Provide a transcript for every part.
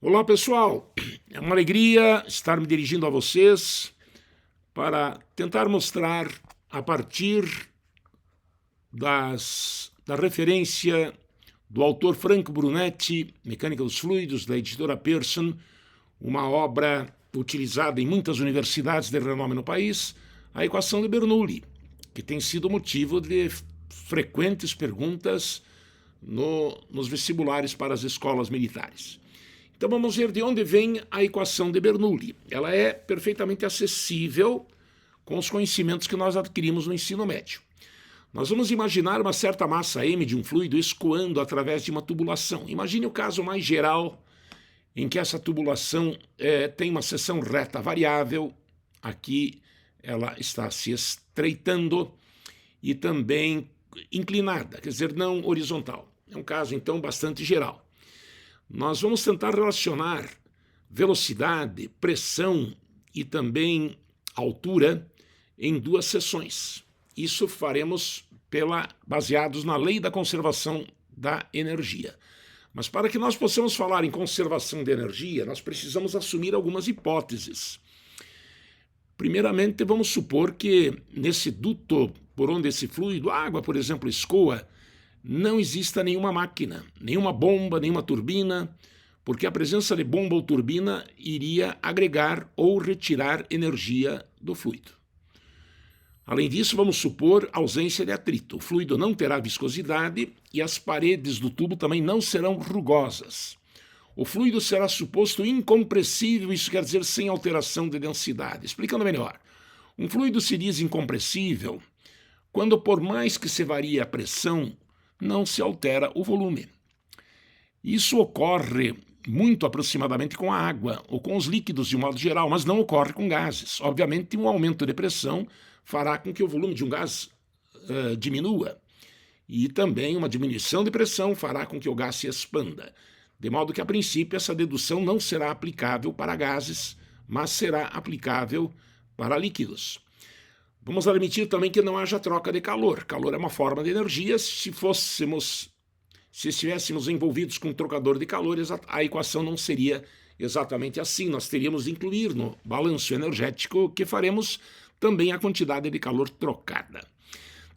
Olá pessoal, é uma alegria estar me dirigindo a vocês para tentar mostrar a partir da referência do autor Franco Brunetti, Mecânica dos Fluidos, da editora Pearson, uma obra utilizada em muitas universidades de renome no país, a equação de Bernoulli, que tem sido motivo de frequentes perguntas nos vestibulares para as escolas militares. Então vamos ver de onde vem a equação de Bernoulli. Ela é perfeitamente acessível com os conhecimentos que nós adquirimos no ensino médio. Nós vamos imaginar uma certa massa m de um fluido escoando através de uma tubulação. Imagine o caso mais geral em que essa tubulação tem uma seção reta variável. Aqui ela está se estreitando e também inclinada, quer dizer, não horizontal. É um caso, então, bastante geral. Nós vamos tentar relacionar velocidade, pressão e também altura em duas seções. Isso faremos baseados na lei da conservação da energia. Mas para que nós possamos falar em conservação de energia, nós precisamos assumir algumas hipóteses. Primeiramente, vamos supor que nesse duto por onde esse fluido, a água, por exemplo, escoa, não exista nenhuma máquina, nenhuma bomba, nenhuma turbina, porque a presença de bomba ou turbina iria agregar ou retirar energia do fluido. Além disso, vamos supor ausência de atrito. O fluido não terá viscosidade e as paredes do tubo também não serão rugosas. O fluido será suposto incompressível, isso quer dizer sem alteração de densidade. Explicando melhor, um fluido se diz incompressível quando, por mais que se varie a pressão, não se altera o volume. Isso ocorre muito aproximadamente com a água ou com os líquidos de um modo geral, mas não ocorre com gases. Obviamente, um aumento de pressão fará com que o volume de um gás diminua e também uma diminuição de pressão fará com que o gás se expanda. De modo que, a princípio, essa dedução não será aplicável para gases, mas será aplicável para líquidos. Vamos admitir também que não haja troca de calor. Calor é uma forma de energia. Se estivéssemos envolvidos com um trocador de calor, a equação não seria exatamente assim. Nós teríamos de incluir no balanço energético que faremos também a quantidade de calor trocada.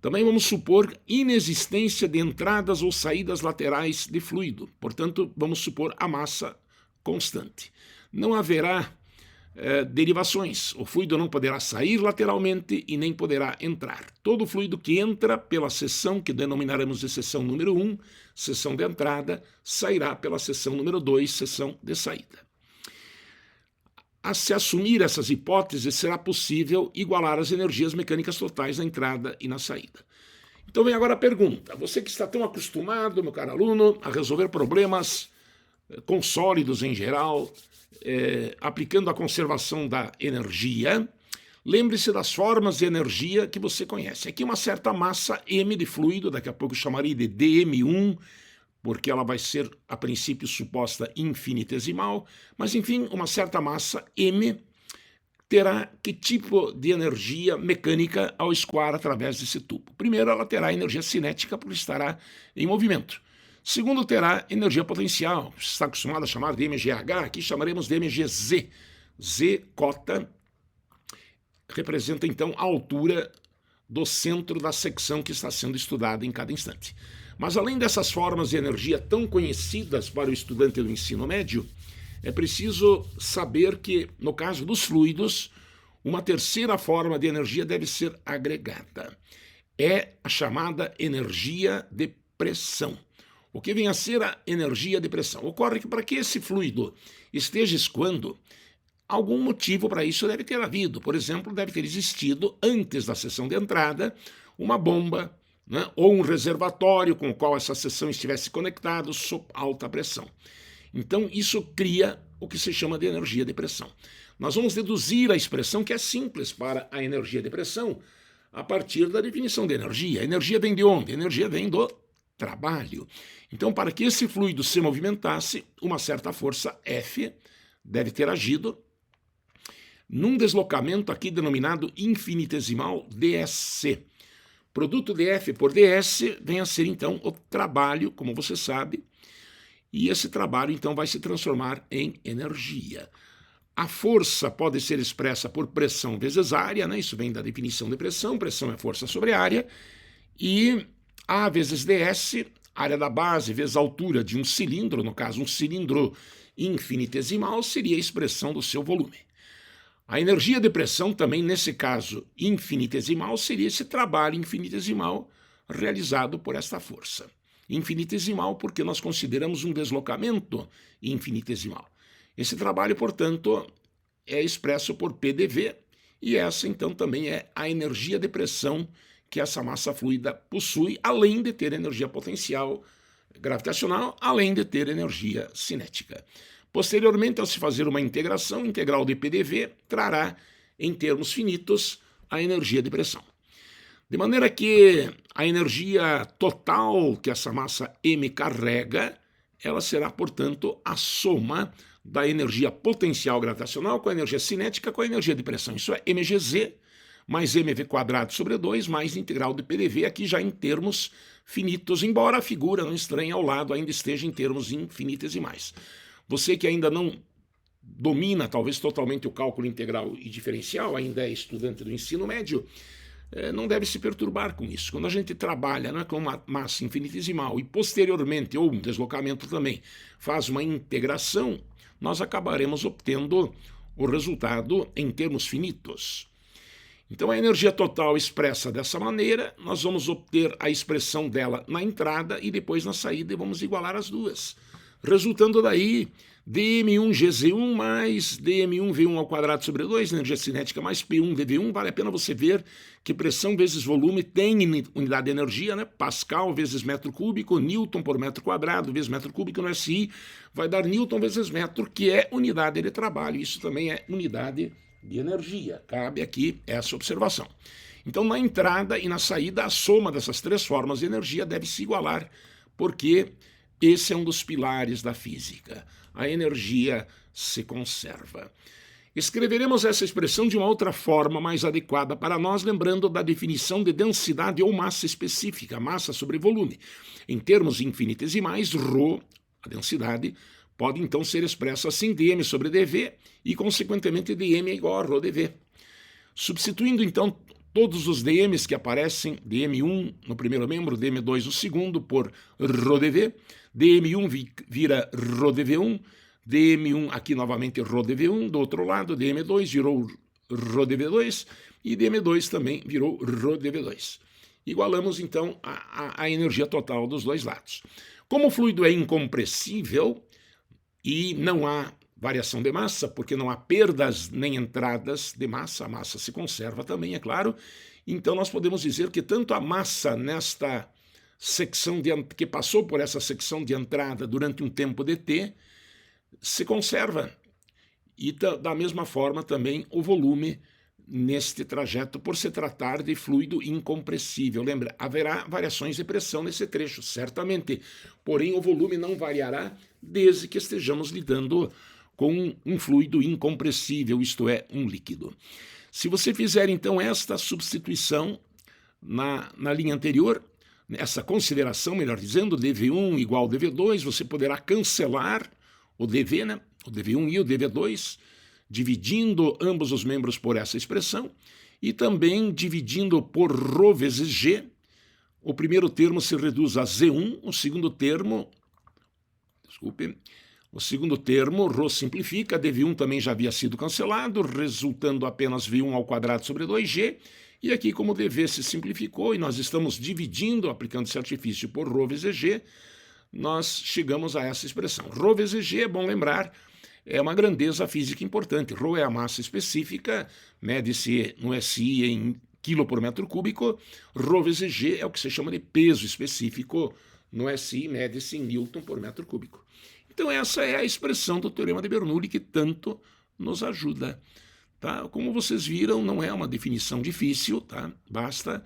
Também vamos supor inexistência de entradas ou saídas laterais de fluido. Portanto, vamos supor a massa constante. Não haverá derivações. O fluido não poderá sair lateralmente e nem poderá entrar. Todo fluido que entra pela seção, que denominaremos de seção número 1, seção de entrada, sairá pela seção número 2, seção de saída. A se assumir essas hipóteses, será possível igualar as energias mecânicas totais na entrada e na saída. Então vem agora a pergunta. Você que está tão acostumado, meu caro aluno, a resolver problemas com sólidos em geral, aplicando a conservação da energia, lembre-se das formas de energia que você conhece. Aqui uma certa massa m de fluido, daqui a pouco eu chamarei de dm1, porque ela vai ser, a princípio, suposta infinitesimal, mas, enfim, uma certa massa m terá que tipo de energia mecânica ao escoar através desse tubo? Primeiro, ela terá energia cinética, porque estará em movimento. Segundo, terá energia potencial, você está acostumado a chamar de mgh, aqui chamaremos de mgz. Z cota representa, então, a altura do centro da secção que está sendo estudada em cada instante. Mas além dessas formas de energia tão conhecidas para o estudante do ensino médio, é preciso saber que, no caso dos fluidos, uma terceira forma de energia deve ser agregada. É a chamada energia de pressão. O que vem a ser a energia de pressão? Ocorre que, para que esse fluido esteja escoando, algum motivo para isso deve ter havido. Por exemplo, deve ter existido, antes da seção de entrada, uma bomba, né, ou um reservatório com o qual essa seção estivesse conectado sob alta pressão. Então, isso cria o que se chama de energia de pressão. Nós vamos deduzir a expressão que é simples para a energia de pressão a partir da definição de energia. A energia vem de onde? A energia vem do trabalho. Então, para que esse fluido se movimentasse, uma certa força F deve ter agido num deslocamento aqui denominado infinitesimal ds. Produto de F por ds vem a ser, então, o trabalho, como você sabe, e esse trabalho então vai se transformar em energia. A força pode ser expressa por pressão vezes área, né? Isso vem da definição de pressão é força sobre área, e A vezes ds, área da base vezes a altura de um cilindro, no caso um cilindro infinitesimal, seria a expressão do seu volume. A energia de pressão também, nesse caso infinitesimal, seria esse trabalho infinitesimal realizado por esta força. Infinitesimal porque nós consideramos um deslocamento infinitesimal. Esse trabalho, portanto, é expresso por PDV, e essa então também é a energia de pressão que essa massa fluida possui, além de ter energia potencial gravitacional, além de ter energia cinética. Posteriormente, ao se fazer uma integração, integral de PDV trará, em termos finitos, a energia de pressão. De maneira que a energia total que essa massa M carrega, ela será, portanto, a soma da energia potencial gravitacional com a energia cinética com a energia de pressão. Isso é mgz mais mv quadrado sobre 2 mais integral de PDV, aqui já em termos finitos, embora a figura não estranha ao lado ainda esteja em termos infinitesimais. Você que ainda não domina talvez totalmente o cálculo integral e diferencial, ainda é estudante do ensino médio, não deve se perturbar com isso. Quando a gente trabalha, né, com uma massa infinitesimal e posteriormente, ou um deslocamento também, faz uma integração, nós acabaremos obtendo o resultado em termos finitos. Então a energia total expressa dessa maneira, nós vamos obter a expressão dela na entrada e depois na saída e vamos igualar as duas. Resultando daí dm1gz1 mais dm1v1 ao quadrado sobre 2, energia cinética mais p1dv1, vale a pena você ver que pressão vezes volume tem unidade de energia, né? Pascal vezes metro cúbico, Newton por metro quadrado vezes metro cúbico no SI, vai dar Newton vezes metro, que é unidade de trabalho, isso também é unidade de energia. Cabe aqui essa observação. Então, na entrada e na saída, a soma dessas três formas de energia deve se igualar, porque esse é um dos pilares da física. A energia se conserva. Escreveremos essa expressão de uma outra forma mais adequada para nós, lembrando da definição de densidade ou massa específica, massa sobre volume. Em termos infinitesimais, ρ, a densidade, pode então ser expressa assim, dm sobre dv, e consequentemente dm é igual a ρdv. Substituindo então todos os dm's que aparecem, dm1 no primeiro membro, dm2 no segundo, por ρdv, dm1 vira ρdv1, dm1 aqui novamente ρdv1, do outro lado dm2 virou ρdv2 e dm2 também virou ρdv2. Igualamos então a energia total dos dois lados. Como o fluido é incompressível e não há variação de massa, porque não há perdas nem entradas de massa, a massa se conserva também, é claro, então nós podemos dizer que tanto a massa nesta secção que passou por essa secção de entrada durante um tempo de t se conserva, e da mesma forma também o volume neste trajeto, por se tratar de fluido incompressível. Lembra, haverá variações de pressão nesse trecho, certamente, porém o volume não variará desde que estejamos lidando com um fluido incompressível, isto é, um líquido. Se você fizer então esta substituição na linha anterior, essa consideração, melhor dizendo, dv1 igual dv2, você poderá cancelar o dv, né? O dv1 e o dv2, dividindo ambos os membros por essa expressão, e também dividindo por ρ vezes g. O primeiro termo se reduz a z1, o segundo termo, ρ simplifica, dv1 também já havia sido cancelado, resultando apenas v1 ao quadrado sobre 2g, e aqui como o dv se simplificou e nós estamos dividindo, aplicando esse artifício por ρ vezes g, nós chegamos a essa expressão. ρ vezes g, é bom lembrar, é uma grandeza física importante. ρ é a massa específica, mede-se no SI em quilo por metro cúbico, ρ vezes g é o que se chama de peso específico, no SI mede-se em Newton por metro cúbico. Então essa é a expressão do teorema de Bernoulli que tanto nos ajuda. Tá? Como vocês viram, não é uma definição difícil, tá? Basta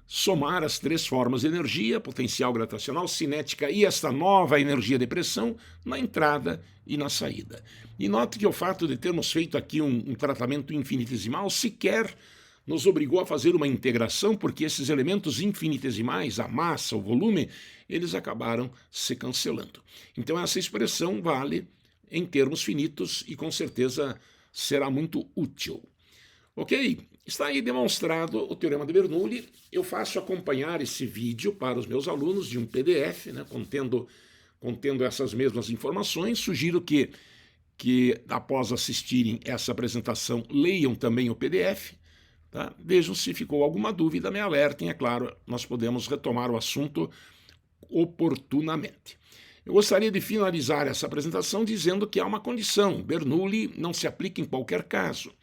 somar as três formas de energia, potencial gravitacional, cinética e esta nova energia de pressão na entrada e na saída. E note que o fato de termos feito aqui um tratamento infinitesimal sequer nos obrigou a fazer uma integração, porque esses elementos infinitesimais, a massa, o volume, eles acabaram se cancelando. Então essa expressão vale em termos finitos e com certeza será muito útil. Ok? Está aí demonstrado o Teorema de Bernoulli. Eu faço acompanhar esse vídeo para os meus alunos de um PDF, né, contendo essas mesmas informações. Sugiro que após assistirem essa apresentação, leiam também o PDF. Tá? Vejam se ficou alguma dúvida, me alertem, é claro, nós podemos retomar o assunto oportunamente. Eu gostaria de finalizar essa apresentação dizendo que há uma condição: Bernoulli não se aplica em qualquer caso.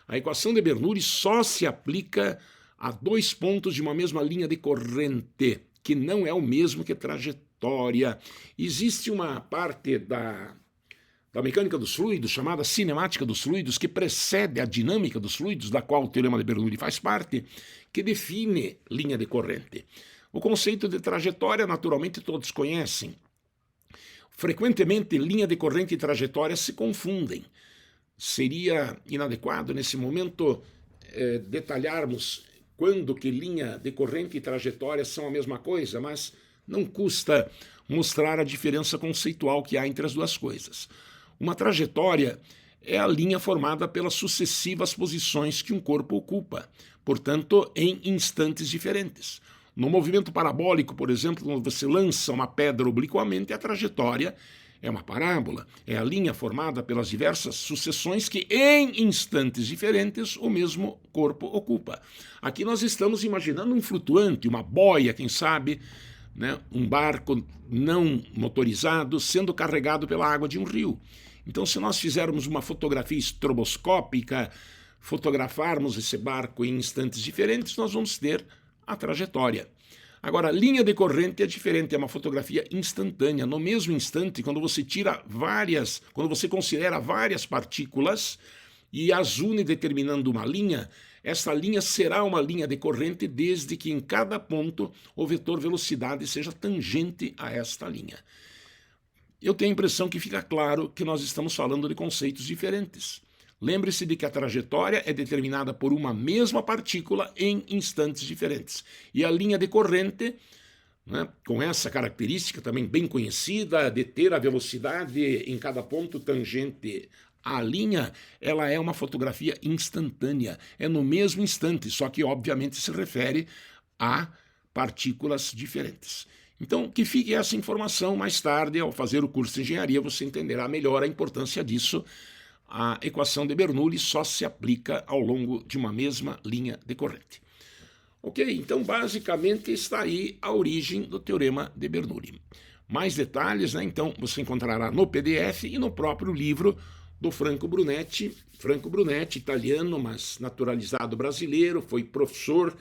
A equação de Bernoulli só se aplica a 2 pontos de uma mesma linha de corrente, que não é o mesmo que trajetória. Existe uma parte da mecânica dos fluidos, chamada cinemática dos fluidos, que precede a dinâmica dos fluidos, da qual o Teorema de Bernoulli faz parte, que define linha de corrente. O conceito de trajetória, naturalmente, todos conhecem. Frequentemente, linha de corrente e trajetória se confundem. Seria inadequado, nesse momento, detalharmos quando que linha de corrente e trajetória são a mesma coisa, mas não custa mostrar a diferença conceitual que há entre as duas coisas. Uma trajetória é a linha formada pelas sucessivas posições que um corpo ocupa, portanto, em instantes diferentes. No movimento parabólico, por exemplo, quando você lança uma pedra obliquamente, a trajetória é uma parábola, é a linha formada pelas diversas sucessões que, em instantes diferentes, o mesmo corpo ocupa. Aqui nós estamos imaginando um flutuante, uma boia, quem sabe, né, um barco não motorizado sendo carregado pela água de um rio. Então, se nós fizermos uma fotografia estroboscópica, fotografarmos esse barco em instantes diferentes, nós vamos ter a trajetória. Agora, a linha de corrente é diferente, é uma fotografia instantânea. No mesmo instante, quando você considera várias partículas e as une determinando uma linha, essa linha será uma linha de corrente desde que em cada ponto o vetor velocidade seja tangente a esta linha. Eu tenho a impressão que fica claro que nós estamos falando de conceitos diferentes. Lembre-se de que a trajetória é determinada por uma mesma partícula em instantes diferentes. E a linha de corrente, né, com essa característica também bem conhecida, de ter a velocidade em cada ponto tangente à linha, ela é uma fotografia instantânea. É no mesmo instante, só que obviamente se refere a partículas diferentes. Então, que fique essa informação mais tarde, ao fazer o curso de engenharia, você entenderá melhor a importância disso. A equação de Bernoulli só se aplica ao longo de uma mesma linha de corrente. Ok? Então, basicamente, está aí a origem do Teorema de Bernoulli. Mais detalhes, né? Então, você encontrará no PDF e no próprio livro do Franco Brunetti. Franco Brunetti, italiano, mas naturalizado brasileiro, foi professor,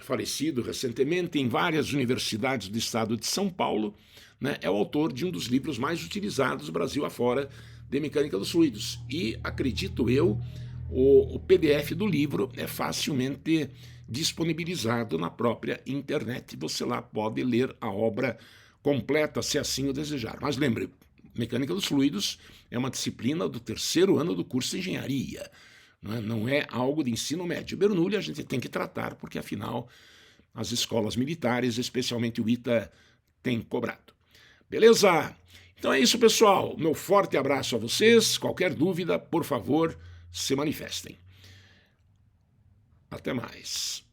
falecido recentemente, em várias universidades do estado de São Paulo, né? É o autor de um dos livros mais utilizados Brasil afora de mecânica dos fluidos. E, acredito eu, o PDF do livro é facilmente disponibilizado na própria internet. Você lá pode ler a obra completa, se assim o desejar. Mas lembre, mecânica dos fluidos é uma disciplina do 3º ano do curso de engenharia. Não é algo de ensino médio. Bernoulli a gente tem que tratar, porque afinal as escolas militares, especialmente o ITA, têm cobrado. Beleza? Então é isso, pessoal. Meu forte abraço a vocês. Qualquer dúvida, por favor, se manifestem. Até mais.